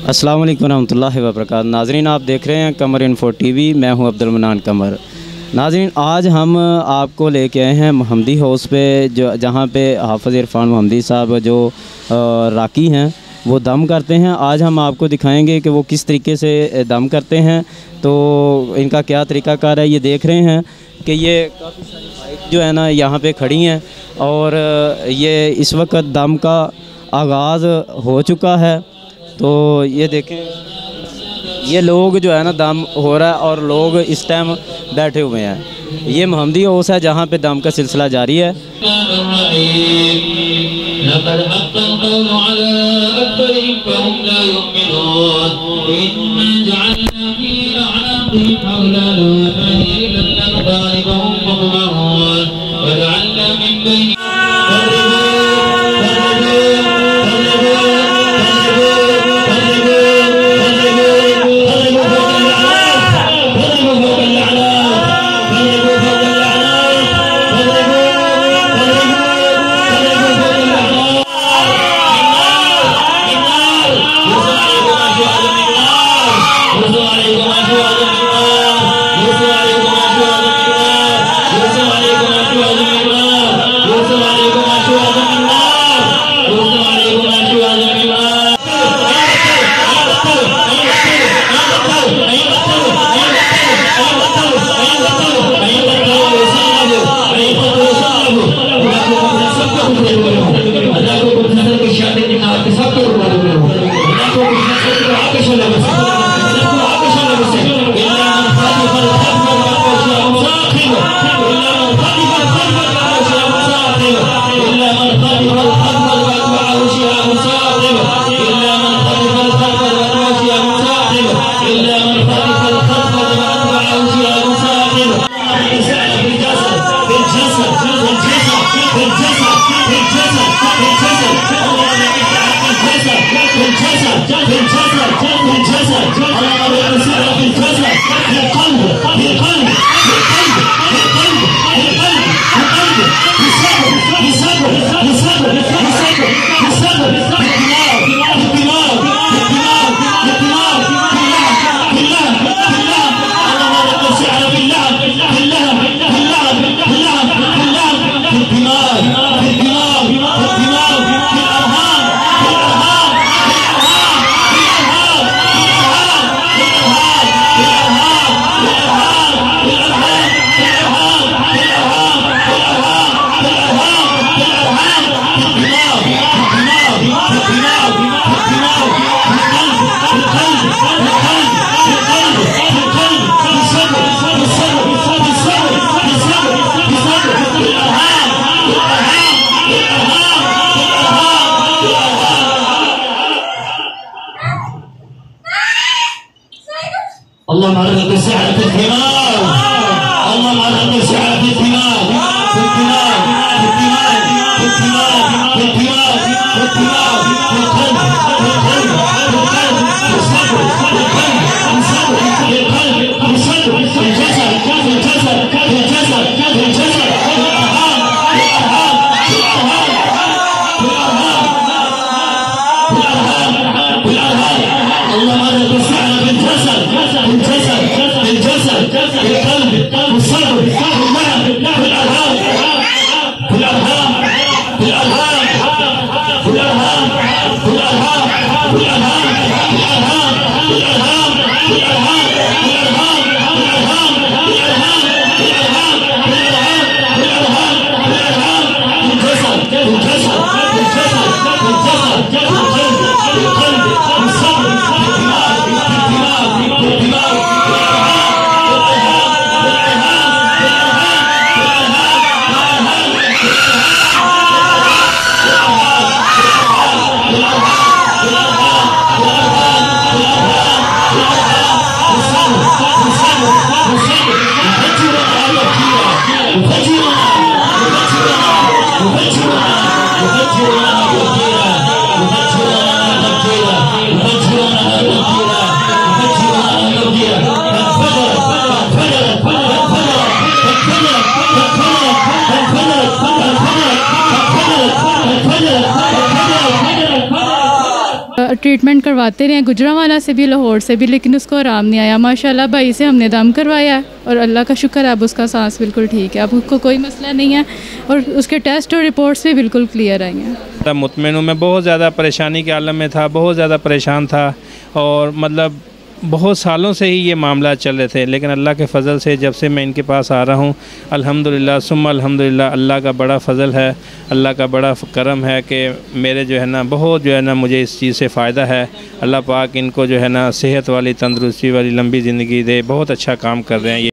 अस्सलाम वालेकुम रहमतुल्लाहि व बरकातहू। नाज़रीन, आप देख रहे हैं कमर इन्फो टीवी। मैं हूं अब्दुल मन्नान कमर। नाज़रीन, आज हम आपको लेके आए हैं महमदी हाउस पे, जो जहां पे हाफ़िज़ इरफान महमदी साहब जो राकी हैं वो दम करते हैं। आज हम आपको दिखाएंगे कि वो किस तरीके से दम करते हैं, तो इनका क्या तरीक़ाकार है। ये देख रहे हैं कि ये काफ़ी सारी बाइक जो है ना यहाँ पे खड़ी हैं और ये इस वक्त दम का आगाज़ हो चुका है। तो ये देखें, ये लोग जो है ना दम हो रहा है और लोग इस टाइम बैठे हुए हैं। ये महमदी हाउस है जहाँ पे दम का सिलसिला जारी है। اللهم ارزق السعادة في الثمار، اللهم ارزق السعادة في الثمار، في الثمار، في الثمار، في الثمار، في الثمار، في الثمار، في القلب، في القلب، في القلب، في الصبر، في القلب، في الصبر، في القلب، في الصبر، في الجسد، في الجسد، في الجسد، في الجسد، في الارهام، في الارهام، في الارهام، في الارهام، في الارهام، في الارهام. اللهم ارزق السعادة في الجسد، الجسد، الجسد، القلب، الصبر، النعم، في الارهام، في الارهام، في الارهام، في الارهام، في الارهام، في الارهام، في الارهام، في الارهام، في الارهام، في الارهام، في الارهام، في الارهام، في الارهام، في الارهام، في الارهام، في الارهام، الجسد، الجسد، الجسد، الجسد، القلب، القلب، الصبر، الدماغ، ट्रीटमेंट करवाते रहे, गुजरांवाला से भी, लाहौर से भी, लेकिन उसको आराम नहीं आया। माशाल्लाह भाई से हमने दम करवाया है और अल्लाह का शुक्र है अब उसका सांस बिल्कुल ठीक है, अब उसको कोई मसला नहीं है और उसके टेस्ट और रिपोर्ट्स भी बिल्कुल क्लियर आई हैं। मुतमिन हूँ। मैं बहुत ज़्यादा परेशानी के आलम में था, बहुत ज़्यादा परेशान था और मतलब बहुत सालों से ही ये मामला चल रहे थे, लेकिन अल्लाह के फ़ज़ल से जब से मैं इनके पास आ रहा हूँ, अल्हम्दुलिल्लाह सुम्मा अल्हम्दुलिल्लाह, अल्लाह का बड़ा फ़ज़ल है, अल्लाह का बड़ा करम है कि मेरे जो है ना बहुत जो है ना मुझे इस चीज़ से फ़ायदा है। अल्लाह पाक इनको जो है ना सेहत वाली, तंदुरुस्ती वाली, लंबी ज़िंदगी दे। बहुत अच्छा काम कर रहे हैं ये।